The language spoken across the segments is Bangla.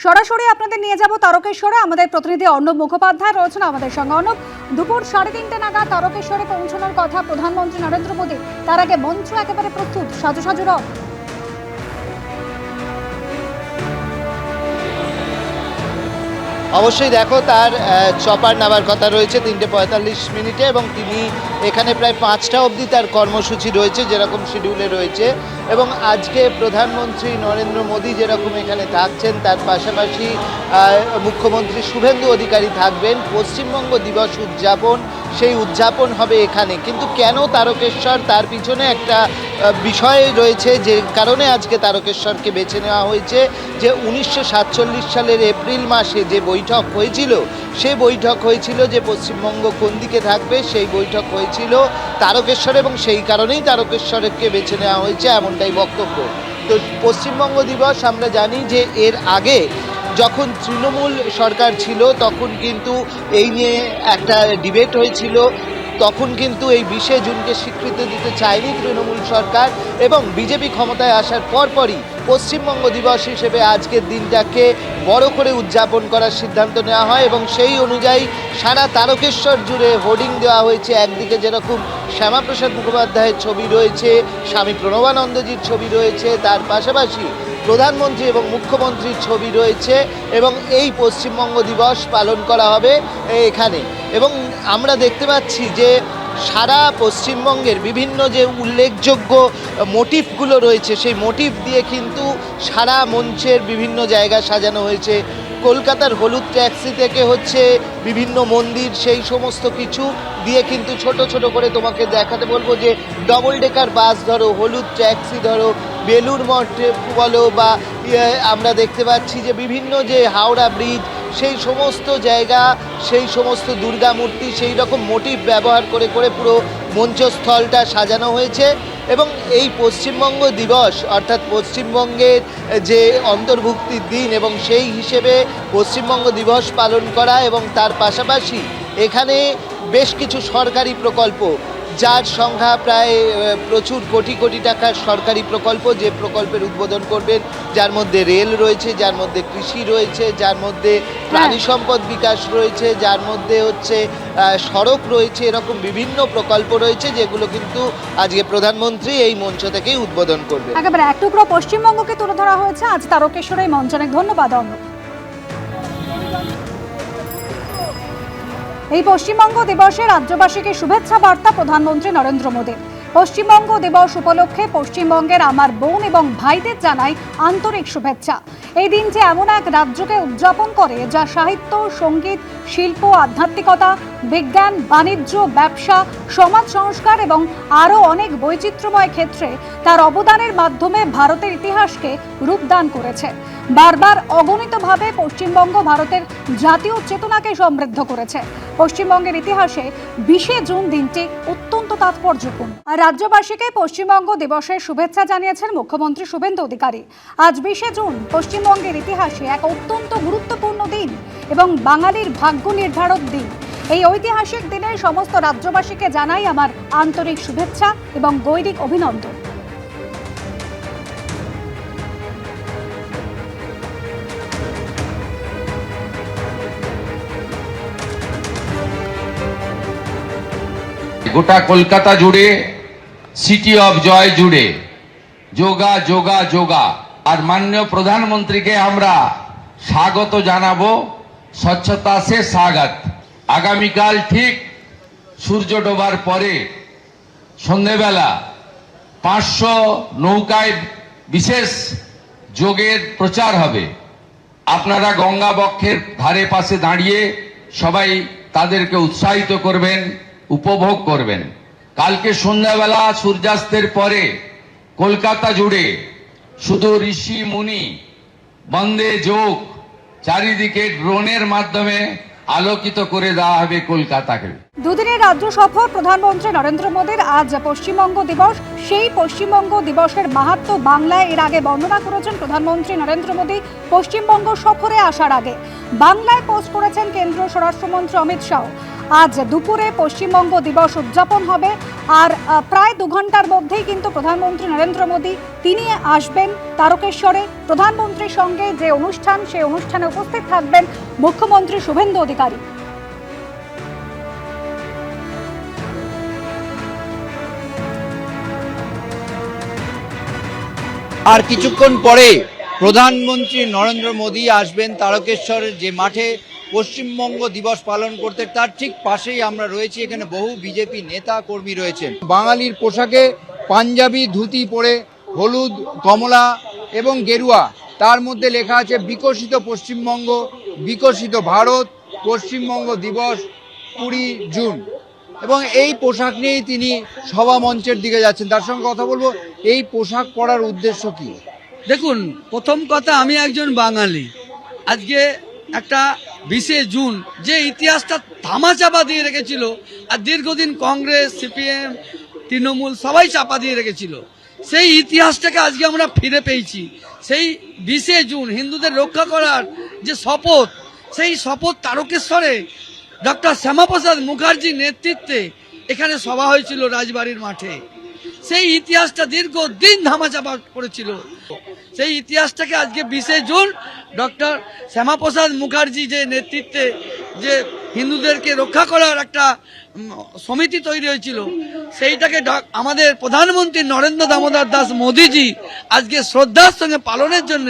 সরাসরি আপনাদের নিয়ে যাব তারকেশ্বরে। আমাদের প্রতিনিধি অর্ণব মুখোপাধ্যায় রয়েছেন আমাদের সঙ্গে। অর্ণব, দুপুর 3:30 নাগাদ তারকেশ্বরে পৌঁছানোর কথা প্রধানমন্ত্রী নরেন্দ্র মোদী। তার আগে মঞ্চ একেবারে প্রস্তুত, সাজু সাজু রব। অবশ্যই দেখো, তার চপার নামার কথা রয়েছে 3:45 এবং তিনি এখানে প্রায় 5টা অবধি তার কর্মসূচি রয়েছে, যেরকম শিডিউলে রয়েছে। এবং আজকে প্রধানমন্ত্রী নরেন্দ্র মোদী যেরকম এখানে থাকছেন, তার পাশাপাশি মুখ্যমন্ত্রী শুভেন্দু অধিকারী থাকবেন। পশ্চিমবঙ্গ দিবস উদযাপন, সেই উদযাপন হবে এখানে। কিন্তু কেন তারকেশ্বর, তার পিছনে একটা বিষয় রয়েছে, যে কারণে আজকে তারকেশ্বরকে বেছে নেওয়া হয়েছে। যে 1947 সালের এপ্রিল মাসে যে বৈঠক হয়েছিল, সেই বৈঠক হয়েছিল যে পশ্চিমবঙ্গ কোন দিকে থাকবে, সেই বৈঠক হয়েছিল তারকেশ্বর, এবং সেই কারণেই তারকেশ্বরকে বেছে নেওয়া হয়েছে, এমনটাই বক্তব্য। তো পশ্চিমবঙ্গ দিবস আমরা জানি যে এর আগে যখন তৃণমূল সরকার ছিল, তখন কিন্তু এই নিয়ে একটা ডিবেট হয়েছিল। তখন কিন্তু এই 20শে জুনকে স্বীকৃতি দিতে চায়নি তৃণমূল সরকার, এবং বিজেপি ক্ষমতায় আসার পরপরই পশ্চিমবঙ্গ দিবস হিসেবে আজকের দিনটাকে বড় করে উদযাপন করার সিদ্ধান্ত নেওয়া হয়। এবং সেই অনুযায়ী সারা তারকেশ্বর জুড়ে হোর্ডিং দেওয়া হয়েছে। একদিকে যেরকম শ্যামাপ্রসাদ মুখোপাধ্যায়ের ছবি রয়েছে, স্বামী প্রণবানন্দজির ছবি রয়েছে, তার পাশাপাশি প্রধানমন্ত্রী এবং মুখ্যমন্ত্রীর ছবি রয়েছে, এবং এই পশ্চিমবঙ্গ দিবস পালন করা হবে এখানে। এবং আমরা দেখতে পাচ্ছি যে সারা পশ্চিমবঙ্গের বিভিন্ন যে উল্লেখযোগ্য মোটিভগুলো রয়েছে, সেই মোটিভ দিয়ে কিন্তু সারা মঞ্চের বিভিন্ন জায়গা সাজানো হয়েছে। কলকাতার হলুদ ট্যাক্সি থেকে হচ্ছে বিভিন্ন মন্দির, সেই সমস্ত কিছু দিয়ে কিন্তু ছোট ছোট করে তোমাকে দেখাতে বলবো যে ডবল ডেকার বাস ধরো, হলুদ ট্যাক্সি ধরো, বেলুড় মঠ বলো, বা আমরা দেখতে পাচ্ছি যে বিভিন্ন যে হাওড়া ব্রিজ, সেই সমস্ত জায়গা, সেই সমস্ত দুর্গা মূর্তি, সেই রকম মোটিভ ব্যবহার করে করে পুরো মঞ্চস্থলটা সাজানো হয়েছে। এবং এই পশ্চিমবঙ্গ দিবস, অর্থাৎ পশ্চিমবঙ্গের যে অন্তর্ভুক্তির দিন, এবং সেই হিসেবে পশ্চিমবঙ্গ দিবস পালন করা, এবং তার পাশাপাশি এখানে বেশ কিছু সরকারি প্রকল্প, যার সংখ্যা প্রায় প্রচুর কোটি কোটি টাকার সরকারি প্রকল্প, যে প্রকল্পের উদ্বোধন করবেন, যার মধ্যে রেল রয়েছে, যার মধ্যে কৃষি রয়েছে, যার মধ্যে প্রাণী সম্পদ বিকাশ রয়েছে, যার মধ্যে হচ্ছে সড়ক রয়েছে। এরকম বিভিন্ন প্রকল্প রয়েছে, যেগুলো কিন্তু আজকে প্রধানমন্ত্রী এই মঞ্চ থেকেই উদ্বোধন করবেন। একেবারে এক টুকরো পশ্চিমবঙ্গকে তুলে ধরা হয়েছে আজ তারকেশ্বরে এই মঞ্চ। অনেক ধন্যবাদ অর্ণব। এই পশ্চিমবঙ্গ দিবসে রাজ্যবাসীকে শুভেচ্ছা বার্তা প্রধানমন্ত্রী নরেন্দ্র মোদীর। পশ্চিমবঙ্গ দিবস উপলক্ষে পশ্চিমবঙ্গের আমার বোন এবং ভাইদের জানাই আন্তরিক শুভেচ্ছা। এই দিনটি এমন এক রাজ্যকে উদযাপন করে যা সাহিত্য, সঙ্গীত, শিল্প, আধ্যাত্মিকতা, বিজ্ঞান, বাণিজ্য, ব্যবসা, সমাজ সংস্কার এবং আরও অনেক বৈচিত্র্যময় ক্ষেত্রে তার অবদানের মাধ্যমে ভারতের ইতিহাসকে রূপদান করেছে। বারবার অগণিতভাবে পশ্চিমবঙ্গ ভারতের জাতীয় চেতনাকে সমৃদ্ধ করেছে। পশ্চিমবঙ্গের ইতিহাসে 20শে জুন দিনটি অত্যন্ত তাৎপর্যপূর্ণ। আর রাজ্যবাসীকে পশ্চিমবঙ্গ দিবসের শুভেচ্ছা জানিয়েছেন মুখ্যমন্ত্রী শুভেন্দু অধিকারী। আজ 20শে জুন পশ্চিমবঙ্গের ইতিহাসে এক অত্যন্ত গুরুত্বপূর্ণ দিন এবং বাঙালির ভাগ্য নির্ধারক দিন। এই ঐতিহাসিক দিনে সমস্ত রাজ্যবাসীকে জানাই আমার আন্তরিক শুভেচ্ছা এবং গৈরিক অভিনন্দন। গোটা কলকাতা জুড়ে, সিটি অফ জয় জুড়ে যোগা যোগা যোগা। আর মাননীয় প্রধানমন্ত্রীকে আমরা স্বাগত জানাবো, স্বচ্ছতা সে স্বাগত। আগামীকাল ঠিক সূর্য ডোবার পরে সন্ধেবেলা 500 নৌকায় বিশেষ যোগের প্রচার হবে। আপনারা গঙ্গা বক্ষের ধারে পাশে দাঁড়িয়ে সবাই তাদেরকে উৎসাহিত করবেন, উপভোগ করবেন। কালকে সন্ধ্যাবেলা সূর্যাস্তের পরে কলকাতা জুড়ে শুধু ঋষি মুনি বন্দে যোগ, চারিদিকে ড্রোনের মাধ্যমে আলোকিত করে দেওয়া হবে কলকাতাকে। দুদিনের রাজ্য সফর প্রধানমন্ত্রী নরেন্দ্র মোদীর। আজ পশ্চিমবঙ্গ দিবস। সেই পশ্চিমবঙ্গ দিবসের মাহাত্ম্য বাংলায় এর আগে বর্ণনা করেছেন প্রধানমন্ত্রী নরেন্দ্র মোদী পশ্চিমবঙ্গ সফরে আসার আগে। বাংলায় পোস্ট করেছেন কেন্দ্রীয় স্বরাষ্ট্রমন্ত্রী অমিত শাহ। আজ দুপুরে পশ্চিমবঙ্গ দিবস উদযাপন হবে। আর প্রায় 2 ঘন্টার মধ্যেই কিন্তু প্রধানমন্ত্রী নরেন্দ্র মোদী তিনি আসবেন তারকেশ্বরে। প্রধানমন্ত্রীর সঙ্গে যে অনুষ্ঠান, সেই অনুষ্ঠানে উপস্থিত থাকবেন মুখ্যমন্ত্রী শুভেন্দু অধিকারী। আর কিছুক্ষণ পরে প্রধানমন্ত্রী নরেন্দ্র মোদী আসবেন তারকেশ্বরের যে মাঠে পশ্চিমবঙ্গ দিবস পালন করতে, তার ঠিক পাশেই আমরা রয়েছি। এখানে বহু বিজেপি নেতা কর্মী রয়েছেন। বাঙালির পোশাকে পাঞ্জাবি ধুতি পরে, হলুদ, কমলা এবং গেরুয়া, তার মধ্যে লেখা আছে বিকশিত পশ্চিমবঙ্গ, বিকশিত ভারত, পশ্চিমবঙ্গ দিবস 20 জুন। এবং এই পোশাক নিয়েই তিনি সভা মঞ্চের দিকে যাচ্ছেন। তার সঙ্গে কথা বলবো, এই পোশাক পরার উদ্দেশ্য কি? দেখুন, প্রথম কথা, আমি একজন বাঙালি। আজকে একটা 20 জুন যে ইতিহাসটা ধামাচাপা দিয়ে রেখেছিল, আর দীর্ঘদিন কংগ্রেস, সিপিএম, তৃণমূল সবাই চাপা দিয়ে রেখেছিল, সেই ইতিহাসটাকে আজকে আমরা ফিরে পেয়েছি। সেই 20 জুন হিন্দুদের রক্ষা করার যে শপথ, সেই শপথ তারকেশ্বরে ডক্টর শ্যামাপ্রসাদ মুখার্জির নেতৃত্বে এখানে সভা হয়েছিল রাজবাড়ির মাঠে। সেই ইতিহাসটা দীর্ঘদিন ধামাচাপা পড়েছিল। সেই ইতিহাসটাকে আজকে 20 জুন ডক্টর শ্যামাপ্রসাদ মুখার্জি যে নেতৃত্বে যে হিন্দুদেরকে রক্ষা করার একটা সমিতি তৈরি হয়েছিল, সেইটাকে আমাদের প্রধানমন্ত্রী নরেন্দ্র দামোদর দাস মোদীজি আজকে শ্রদ্ধার সঙ্গে পালনের জন্য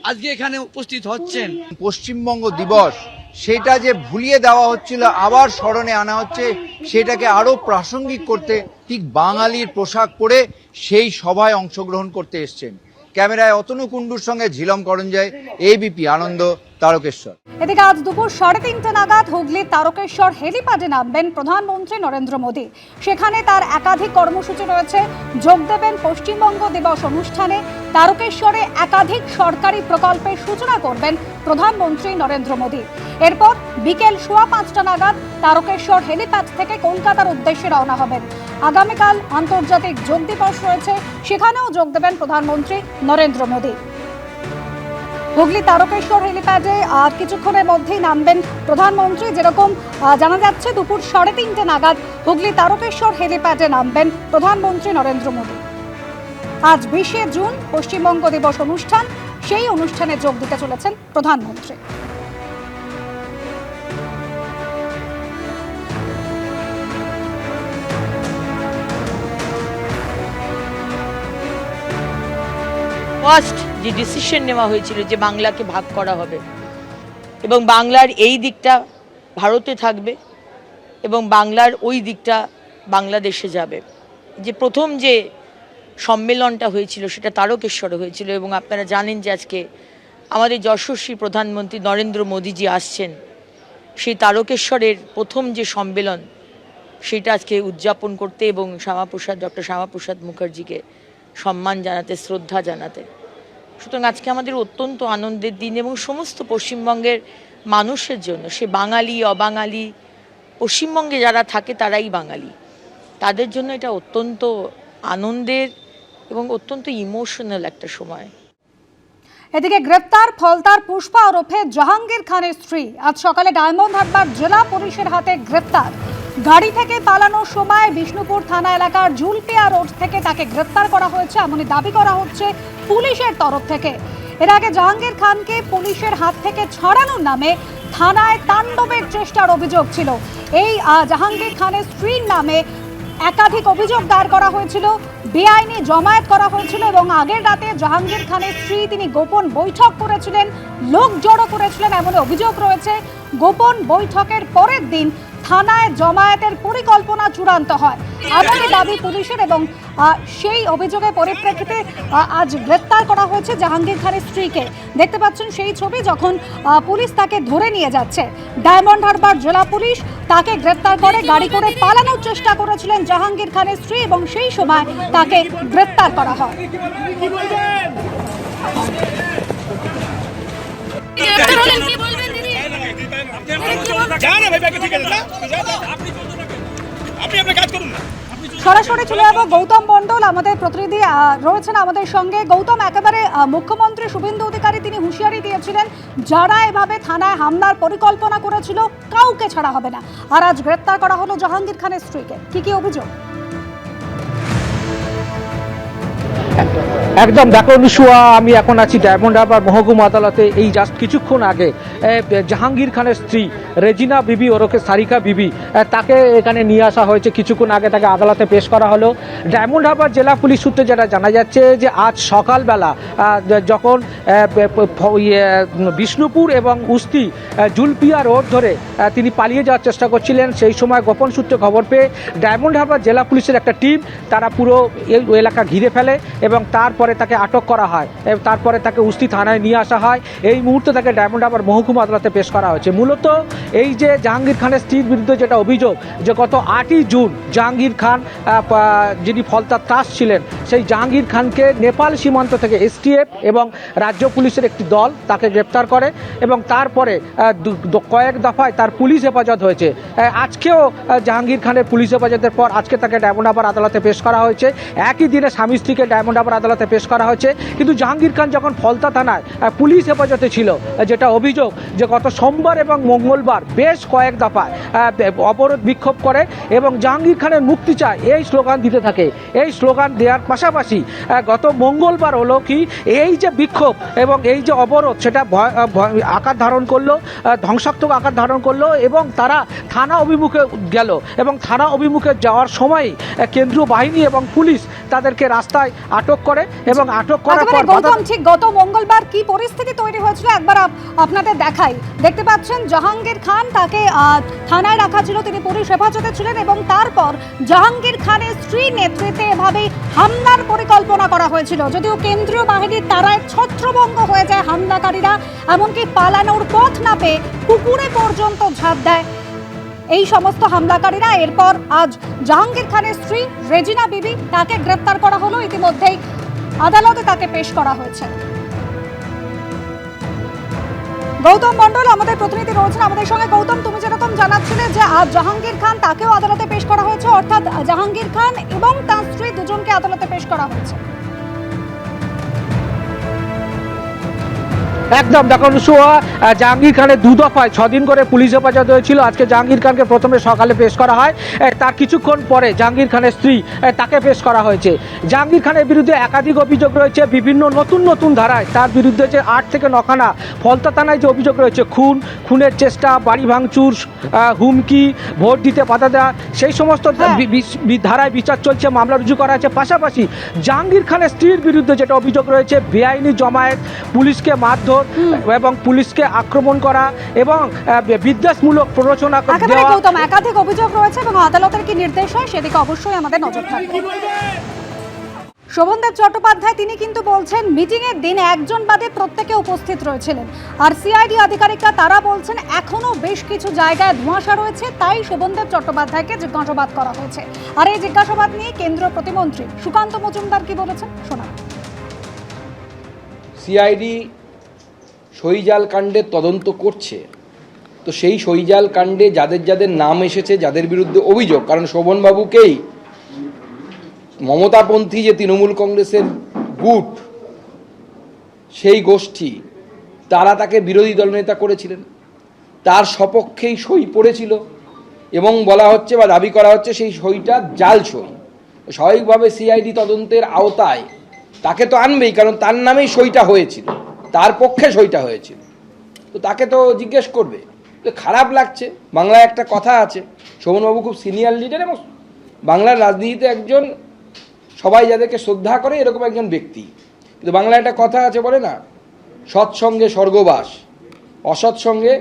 আজকে এখানে উপস্থিত হচ্ছেন। পশ্চিমবঙ্গ দিবস সেটা যে ভুলিয়ে দেওয়া হচ্ছিল, আবার স্মরণে আনা হচ্ছে, সেটাকে আরো প্রাসঙ্গিক করতে ঠিক বাঙালির পোশাক পরে সেই সভায় অংশগ্রহণ করতে এসছেন। ক্যামেরায় অতনু কুণ্ডুর সঙ্গে ঝিলম করঞ্জয়, এবিপি আনন্দ, তারকেশ্বর। এদিকে আজ দুপুর 3:30 নাগাদ হুগলির তারকেশ্বর হেলিপ্যাডে নামবেন প্রধানমন্ত্রী নরেন্দ্র মোদী। সেখানে তার একাধিক কর্মসূচি রয়েছে। যোগ দেবেন পশ্চিমবঙ্গ দিবস অনুষ্ঠানে। তারকেশ্বরে একাধিক সরকারি প্রকল্পের সূচনা করবেন প্রধানমন্ত্রী নরেন্দ্র মোদী। এরপর বিকেল 5:15 নাগাদ তারকেশ্বর হেলিপ্যাড থেকে কলকাতার উদ্দেশ্যে রওনা হবেন। আগামীকাল আন্তর্জাতিক যোগ দিবস রয়েছে, সেখানেও যোগ দেবেন প্রধানমন্ত্রী নরেন্দ্র মোদী। হুগলি তারকেশ্বর হেলিপ্যাডে আর কিছুক্ষণের মধ্যেই নামবেন প্রধানমন্ত্রী। যেরকম জানা যাচ্ছে, দুপুর 3:30 নাগাদ হুগলি তারকেশ্বর হেলিপ্যাডে নামবেন প্রধানমন্ত্রী নরেন্দ্র মোদী। আজ 20 জুন পশ্চিমবঙ্গ দিবস অনুষ্ঠান, সেই অনুষ্ঠানে যোগ দিতে চলেছেন প্রধানমন্ত্রী। ফার্স্ট যে ডিসিশন নেওয়া হয়েছিল যে বাংলাকে ভাগ করা হবে এবং বাংলার এই দিকটা ভারতে থাকবে এবং বাংলার ওই দিকটা বাংলাদেশে যাবে, যে প্রথম যে সম্মেলনটা হয়েছিল সেটা তারকেশ্বরে হয়েছিল। এবং আপনারা জানেন যে আজকে আমাদের যশস্বী প্রধানমন্ত্রী নরেন্দ্র মোদীজি আসছেন। সেই তারকেশ্বরের প্রথম যে সম্মেলন, সেটা আজকে উদযাপন করতে এবং ডক্টর শ্যামাপ্রসাদ মুখার্জিকে সম্মান জানাতে, শ্রদ্ধা জানাতে। সুতরাং আজকে আমাদের অত্যন্ত আনন্দের দিন এবং সমস্ত পশ্চিমবঙ্গের মানুষের জন্য, সে বাঙালি অবাঙালি, পশ্চিমবঙ্গে যারা থাকে তারাই বাঙালি, তাদের জন্য এটা অত্যন্ত আনন্দের এবং অত্যন্ত ইমোশনাল একটা সময়। এদিকে গ্রেপ্তার ফলতার পুষ্পা ওরফে জাহাঙ্গীর খানের স্ত্রী আজ সকালে ডায়মন্ড হারবার জেলা পুলিশের হাতে গ্রেপ্তার। গাড়ি থেকে পালানোর সময় বিষ্ণুপুর থানা এলাকার জুলপিয়া রোড থেকে তাকে গ্রেপ্তার করা হয়েছে, এমনই দাবি করা হচ্ছে পুলিশের তরফ থেকে। এর আগে জাহাঙ্গীর খানকে পুলিশের হাত থেকে ছাড়ানোর নামে থানায় তাণ্ডবের চেষ্টার অভিযোগ ছিল। এই জাহাঙ্গীর খানের স্ত্রীর নামে একাধিক অভিযোগ দায়ের করা হয়েছিল, বেআইনি জমায়েত করা হয়েছিল এবং আগের রাতে জাহাঙ্গীর খানের স্ত্রী তিনি গোপন বৈঠক করেছিলেন, লোক জড়ো করেছিলেন, এমন অভিযোগ রয়েছে। গোপন বৈঠকের পরের দিন থানায় জমায়েতের পরিকল্পনা চূড়ান্ত হয়, এমনই দাবি পুলিশের। এবং সেই অভিযোগের পরিপ্রেক্ষিতে আজ গ্রেপ্তার করা হয়েছে জাহাঙ্গীর খানের স্ত্রীকে। দেখতে পাচ্ছেন সেই ছবি, যখন পুলিশ তাকে ধরে নিয়ে যাচ্ছে। ডায়মন্ড হারবার জেলা পুলিশ তাকে গ্রেপ্তার করে। গাড়ি করে পালানোর চেষ্টা করেছিলেন জাহাঙ্গীর খানের স্ত্রী এবং সেই সময় তাকে গ্রেপ্তার করা হয়। আপনি আপনার কাজ করুন না। সরাসরি চলে যাবো গৌতম মণ্ডল, আমাদের প্রতিনিধি রয়েছেন আমাদের সঙ্গে। গৌতম, একেবারে মুখ্যমন্ত্রী শুভেন্দু অধিকারী তিনি হুঁশিয়ারি দিয়েছিলেন যারা এভাবে থানায় হামলার পরিকল্পনা করেছিল কাউকে ছাড়া হবে না, আর আজ গ্রেপ্তার করা হলো জাহাঙ্গীর খানের স্ত্রীকে। কি অভিযোগ? একদম দেখো অনুসুয়া, আমি এখন আছি ডায়মন্ড হারবার মহকুমা আদালতে। এই জাস্ট কিছুক্ষণ আগে জাহাঙ্গীর খানের স্ত্রী রেজিনা বিবি ওরফে সারিকা বিবি তাকে এখানে নিয়ে আসা হয়েছে। কিছুক্ষণ আগে তাকে আদালতে পেশ করা হলো। ডায়মন্ড হারবার জেলা পুলিশ সূত্রে যেটা জানা যাচ্ছে যে আজ সকালবেলা যখন বিষ্ণুপুর এবং উস্তি জুলপিয়া রোড ধরে তিনি পালিয়ে যাওয়ার চেষ্টা করছিলেন, সেই সময় গোপন সূত্রে খবর পেয়ে ডায়মন্ড হারবার জেলা পুলিশের একটা টিম তারা পুরো এলাকা ঘিরে ফেলে এবং তারপরে তাকে আটক করা হয়। তারপরে তাকে উস্তি থানায় নিয়ে আসা হয়। এই মুহূর্তে তাকে ডায়মন্ড হারবার মহকুমা আদালতে পেশ করা হয়েছে। মূলত এই যে জাহাঙ্গীর খানের স্ত্রীর বিরুদ্ধে যেটা অভিযোগ যে গত 8ই জুন জাহাঙ্গীর খান যিনি ফলতার ত্রাস ছিলেন সেই জাহাঙ্গীর খানকে নেপাল সীমান্ত থেকে এসটিএফ এবং রাজ্য পুলিশের একটি দল তাকে গ্রেপ্তার করে এবং তারপরে কয়েক দফায় তার পুলিশ হেফাজত হয়েছে। আজকেও জাহাঙ্গীর খানের পুলিশ হেফাজতের পর আজকে তাকে ডায়মন্ড হারবার আদালতে পেশ করা হয়েছে। একই দিনে স্বামী স্ত্রীকে ডায়মন্ড হারবার আদালতে পেশ করা হয়েছে। কিন্তু জাহাঙ্গীর খান যখন ফলতা থানায় পুলিশ হেফাজতে ছিল, যেটা অভিযোগ যে গত সোমবার এবং মঙ্গলবার বেশ কয়েক দফায় অবরোধ বিক্ষোভ করে এবং জাহাঙ্গীর খানের মুক্তি চায় এই স্লোগান দিতে থাকে। এই স্লোগান দেওয়ার পাশাপাশি গত মঙ্গলবার হলো কি এই যে বিক্ষোভ এবং এই যে অবরোধ সেটা আকার ধারণ করলো, ধ্বংসাত্মক আকার ধারণ করলো এবং তারা থানা অভিমুখে গেল এবং থানা অভিমুখে যাওয়ার সময় কেন্দ্রীয় বাহিনী এবং পুলিশ তাদেরকে রাস্তায় আটক করে এবং আটক করার পর গৌতম, ঠিক গত মঙ্গলবার কি পরিস্থিতি তৈরি হয়েছিল একবার আপনাদের দেখাই। দেখতে পাচ্ছেন জাহাঙ্গীর খান, তাকে থানায় রাখা ছিল, তিনি পুলিশ হেফাজতে ছিলেন এবং তারপর জাহাঙ্গীর খানের স্ত্রী নেতৃত্বে এভাবে হামলার পরিকল্পনা করা হয়েছিল। যদিও কেন্দ্রীয় বাহিনীর তারায় ছত্রভঙ্গ হয়ে যায় হামলাকারীরা, এমনকি পালানোর পথ না পেয়ে পুকুরে পর্যন্ত ঝাঁপ দেয় এই সমস্ত হামলাকারীরা। এরপর আজ জাহাঙ্গীর খানের স্ত্রী রেজিনা বিবি তাকে গ্রেপ্তার করা হলো, ইতিমধ্যেই আদালতে তাকে পেশ করা হয়েছে। গৌতম মণ্ডল আমাদের প্রতিনিধি রয়েছেন আমাদের সঙ্গে। গৌতম, তুমি যেরকম জানাচ্ছিলে যে আজ জাহাঙ্গীর খান তাকেও আদালতে পেশ করা হয়েছে, অর্থাৎ জাহাঙ্গীর খান এবং তার স্ত্রী দুজনকে আদালতে পেশ করা হয়েছে। একদম দেখো অনুসুয়া, জাহাঙ্গীর খানের দু দফায় 6 দিন করে পুলিশ হেফাজত হয়েছিল। আজকে জাহাঙ্গীর খানকে প্রথমে সকালে পেশ করা হয়, তার কিছুক্ষণ পরে জাহাঙ্গীর খানের স্ত্রী তাকে পেশ করা হয়েছে। জাহাঙ্গীর খানের বিরুদ্ধে একাধিক অভিযোগ রয়েছে বিভিন্ন নতুন ধারায়। তার বিরুদ্ধে যে 8 থেকে 9 খানা ফলতা থানায় যে অভিযোগ রয়েছে খুনের চেষ্টা, বাড়ি ভাঙচুর, হুমকি, ভোট দিতে বাধা দেওয়া, সেই সমস্ত ধারায় বিচার চলছে, মামলা রুজু করা হয়েছে। পাশাপাশি জাহাঙ্গীর খানের স্ত্রীর বিরুদ্ধে যেটা অভিযোগ রয়েছে বেআইনি জমায়েত, পুলিশকে মারধর এবং পুলিশকে আক্রমণ করা এবং বিদ্বেষমূলক প্ররোচনা দেওয়া। গৌতম, একাধিক অভিযোগ রয়েছে এবং আদালতের কি নির্দেশ হয় সেদিকে অবশ্যই আমাদের নজর থাকবে। শোভনদেব চট্টোপাধ্যায় তিনি কিন্তু বলছেন মিটিংয়ের দিন একজন বাদে প্রত্যেকে উপস্থিত রয়েছিলেন, আর সিআইডি আধিকারিকরা তারা বলছেন এখনো বেশ কিছু জায়গায় ধোঁয়াশা রয়েছে, তাই শোভনদেব চট্টোপাধ্যায়কে জিজ্ঞাসাবাদ করা হয়েছে। আর এই জিজ্ঞাসাবাদ নিয়ে কেন্দ্রীয় প্রতিমন্ত্রী সুকান্ত মজুমদার কি বলেছেন শোনা। সিআইডি সহিজাল কাণ্ডের তদন্ত করছে, তো সেই সহিজাল কাণ্ডে যাদের যাদের নাম এসেছে, যাদের বিরুদ্ধে অভিযোগ, কারণ শোভনবাবুকেই মমতাপন্থী যে তৃণমূল কংগ্রেসের গুট, সেই গোষ্ঠী তারা তাকে বিরোধী দলনেতা করেছিলেন, তার সপক্ষেই সই পড়েছিল এবং বলা হচ্ছে বা দাবি করা হচ্ছে সেই সইটা জাল সই। স্বাভাবিকভাবে সিআইডি তদন্তের আওতায় তাকে তো আনবেই, কারণ তার নামেই সইটা হয়েছিল, তার পক্ষে সইটা হয়েছিল, তো তাকে তো জিজ্ঞেস করবে। তো খারাপ লাগছে। বাংলায় একটা কথা আছে, শোভনবাবু খুব সিনিয়র লিডার এবং বাংলার রাজনীতিতে একজন সবাই যাদেরকে শ্রদ্ধা করে এরকম একজন ব্যক্তি, কিন্তু বাংলায় একটা কথা আছে, বলে না, সৎসঙ্গে স্বর্গবাস, অসৎসঙ্গে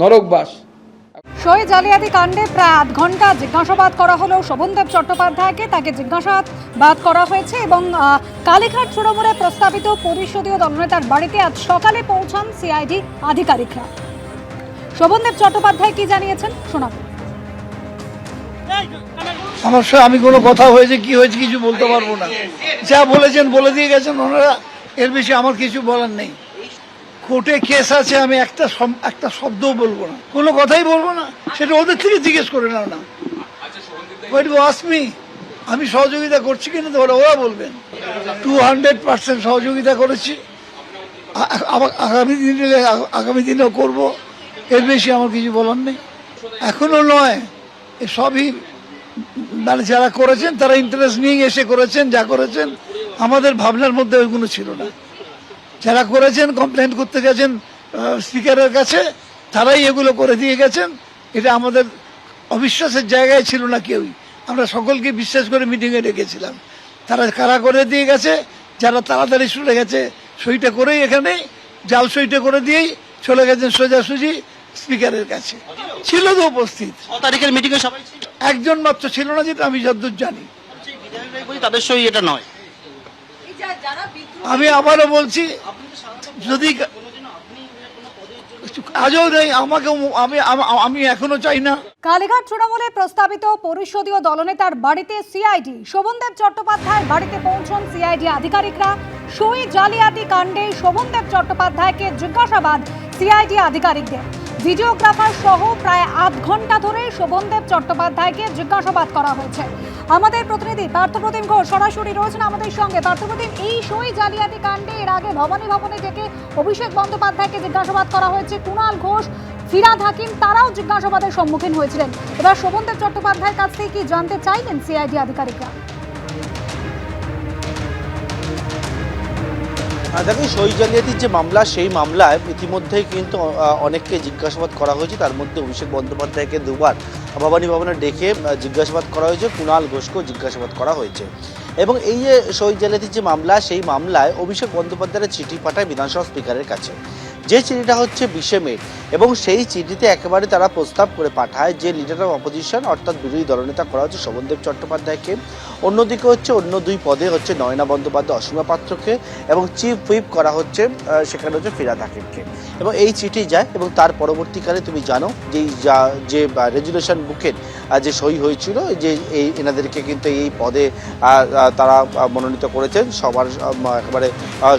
নরকবাস। সই জালিয়াতি কাণ্ডে প্রায় 8 ঘন্টা জিজ্ঞাসাবাদ করা হলো শোভনদেব চট্টোপাধ্যায়কে, তাকে জিজ্ঞাসাবাদ করা হয়েছে এবং কালীঘাট তৃণমূলের প্রস্তাবিত পরিষদীয় দলনেতার বাড়িতে আজ সকালে পৌঁছান সিআইডি আধিকারিকরা। শোভনদেব চট্টোপাধ্যায় কি জানিয়েছেন শোনাবো। আমার সাথে আমি কোনো কথা হয়েছে কি হয়েছে কিছু বলতে পারবো না, যা বলেছেন বলে দিয়ে গেছেন ওনারা, এর বেশি আমার কিছু বলার নেই। কোর্টে কেস আছে, আমি একটা শব্দও বলবো না, কোনো কথাই বলবো না, সেটা ওদের থেকে জিজ্ঞেস করে নাও না। Why do you ask me? আমি সহযোগিতা করছি কিনা তো ওরা বলবেন। 200% সহযোগিতা করেছি, আগামী দিনেও করব, এর বেশি আমার কিছু বলার নেই। এখনো নয়, সবই মানে যারা করেছেন তারা ইন্টারেস্ট নিয়ে এসে করেছেন, যা করেছেন আমাদের ভাবনার মধ্যে ওইগুলো ছিল না। যারা করেছেন কমপ্লেন করতে গেছেন স্পিকারের কাছে, তারাই এগুলো করে দিয়ে গেছেন। এটা আমাদের অবিশ্বাসের জায়গায় ছিল না কেউই, আমরা সকলকে বিশ্বাস করে মিটিংয়ে ডেকেছিলাম। তারা কারা করে দিয়ে গেছে, যারা তাড়াতাড়ি চলে গেছে সইটা করেই এখানে জাল সইটা করে দিয়েই চলে গেছেন সোজাসুজি স্পিকারের কাছে। ছিল তো উপস্থিত, তারিখের মিটিংয়ে সবাই ছিল, একজন মাত্র ছিল না, যেটা আমি যতদূর জানি। তাদের সই এটা নয়। আমি আবারও বলছি, যদি আজও নেই আমাকে, আমি এখনো চাই না। কালীঘাট তৃণমূলে প্রস্তাবিত পরিষদীয় দলনেতার বাড়িতে সিআইডি। শোভনদেব চট্টোপাধ্যায়ের বাড়িতে পৌঁছন সিআইডি আধিকারিকরা। সই জালিয়াতি কাণ্ডে শোভনদেব চট্টোপাধ্যায়কে জিজ্ঞাসাবাদ সিআইডি আধিকারিকদের। ভিডিওগ্রাফার সহ প্রায় আধ ঘন্টা ধরে শোভনদেব চট্টোপাধ্যায়কে জিজ্ঞাসাবাদ করা হয়েছে। আমাদের প্রতিনিধি পার্থপ্রতিম ঘোষ সরাসরি রয়েছেন আমাদের সঙ্গে। পার্থপ্রতিম, এই সই জালিয়াতি কাণ্ডে এর আগে ভবানী ভবনে ডেকে অভিষেক বন্দ্যোপাধ্যায়কে জিজ্ঞাসাবাদ করা হয়েছে। কুণাল ঘোষ, ফিরহাদ হাকিম তারাও জিজ্ঞাসাবাদের সম্মুখীন হয়েছিলেন। এবার শোভনদেব চট্টোপাধ্যায়ের কাছ থেকে কি জানতে চাইলেন সিআইডি আধিকারিকরা? দেখুন, সই জালিয়াতির যে মামলা, সেই মামলায় ইতিমধ্যেই কিন্তু অনেককে জিজ্ঞাসাবাদ করা হয়েছে। তার মধ্যে অভিষেক বন্দ্যোপাধ্যায়কে দুবার ভবানী ভবনে ডেকে জিজ্ঞাসাবাদ করা হয়েছে, কুণাল ঘোষকেও জিজ্ঞাসাবাদ করা হয়েছে। এবং এই যে সই জালিয়াতির যে মামলা, সেই মামলায় অভিষেক বন্দ্যোপাধ্যায়ের চিঠি পাঠায় বিধানসভা স্পিকারের কাছে। যে চিঠিটা হচ্ছে 20 মে, এবং সেই চিঠিতে একেবারে তারা প্রস্তাব করে পাঠায় যে লিডার অফ অপোজিশন অর্থাৎ বিরোধী দলনেতা করা হচ্ছে শোভনদেব চট্টোপাধ্যায়কে, অন্যদিকে হচ্ছে অন্য দুই পদে হচ্ছে নয়না বন্দ্যোপাধ্যায়, অসীমা পাত্রকে, এবং চিফ হুইপ করা হচ্ছে সেখানে হচ্ছে ফিরহাদ হাকিমকে। এবং এই চিঠি যায়, এবং তার পরবর্তীকালে তুমি জানো যে রেজুলেশন বুকের যে সই হয়েছিল, যে এই এনাদেরকে কিন্তু এই পদে তারা মনোনীত করেছেন, একেবারে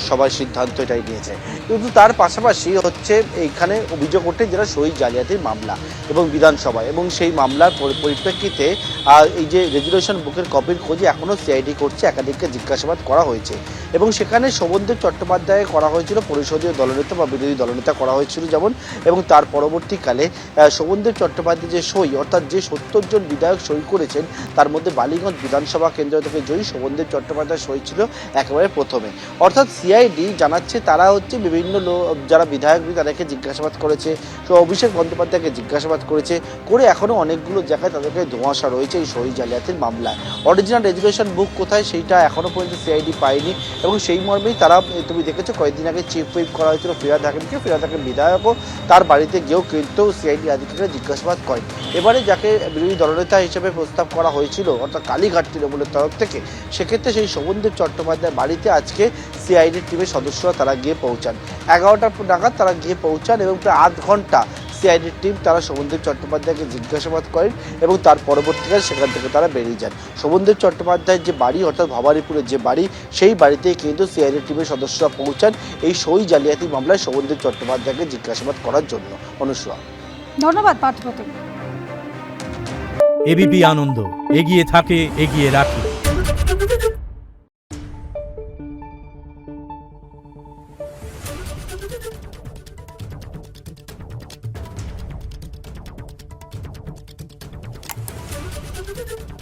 সবার সিদ্ধান্ত এটাই নিয়েছে। কিন্তু তার পাশাপাশি হচ্ছে এইখানে অভিযোগ ওঠে যেটা সই জালিয়াতির মামলা এবং বিধানসভায়, এবং সেই মামলার পরিপ্রেক্ষিতে এই যে রেজুলেশন বুকের কপির খোঁজে এখনও সিআইডি করছে, একাধিককে জিজ্ঞাসাবাদ করা হয়েছে। এবং সেখানে শোভনদেব চট্টোপাধ্যায় করা হয়েছিল পরিষদীয় দলনেতা বা বিরোধী দলনেতা করা হয়েছিল যেমন, এবং তার পরবর্তীকালে শোভনদেব চট্টোপাধ্যায় যে সই, অর্থাৎ যে 70 জন বিধায়ক সই করেছেন, তার মধ্যে বালিগঞ্জ বিধানসভা কেন্দ্র থেকে জয়ী শোভনদেব চট্টোপাধ্যায় সই ছিল একেবারে প্রথমে। অর্থাৎ সিআইডি জানাচ্ছে তারা হচ্ছে বিভিন্ন যারা বিধায়ক তাদেরকে জিজ্ঞাসাবাদ করেছে, অভিষেক বন্দ্যোপাধ্যায়কে জিজ্ঞাসাবাদ করেছে, করে এখনও অনেকগুলো জায়গায় তাদেরকে ধোঁয়াশা রয়েছে এই সই জালিয়াতির মামলায়। অরিজিনাল রেজুলেশন বুক কোথায় সেইটা এখনও পর্যন্ত সিআইডি পায়নি, এবং সেই মর্মেই তারা, তুমি দেখেছো কয়েকদিন আগে চিফ হুইপ করা হয়েছিল ফিরহাদ হাকিমকে, ফিরহাদ হাকিম বিধায়কও তার বাড়িতে গিয়েও কিন্তু সিআইডি আধিকারিকরা জিজ্ঞাসাবাদ করেন। এবারে যাকে বিরোধী দলনেতা হিসেবে প্রস্তাব করা হয়েছিল অর্থাৎ কালীঘাট তৃণমূলের তরফ থেকে, সেক্ষেত্রে সেই শোভনদেব চট্টোপাধ্যায়ের বাড়িতে আজকে সিআইডির টিমের সদস্যরা তারা গিয়ে পৌঁছান। 11টা নাগাদ তারা গিয়ে পৌঁছান, এবং প্রায় আধ ঘন্টা সিআইডির টিম তারা শোভনদেব চট্টোপাধ্যায়কে জিজ্ঞাসাবাদ করেন, এবং তার পরবর্তীকালে সেখান থেকে তারা বেরিয়ে যান। শোভনদেব চট্টোপাধ্যায়ের যে বাড়ি অর্থাৎ ভবানীপুরের যে বাড়ি, সেই বাড়িতেই কিন্তু সিআইডির টিমের সদস্যরা পৌঁছান এই সই জালিয়াতি মামলায় শোভনদেব চট্টোপাধ্যায়কে জিজ্ঞাসাবাদ করার জন্য। অনুসূয়া, ধন্যবাদ পার্থপ্রতিম। এবিপি আনন্দ, এগিয়ে থাকে, এগিয়ে রাখে। Thank you.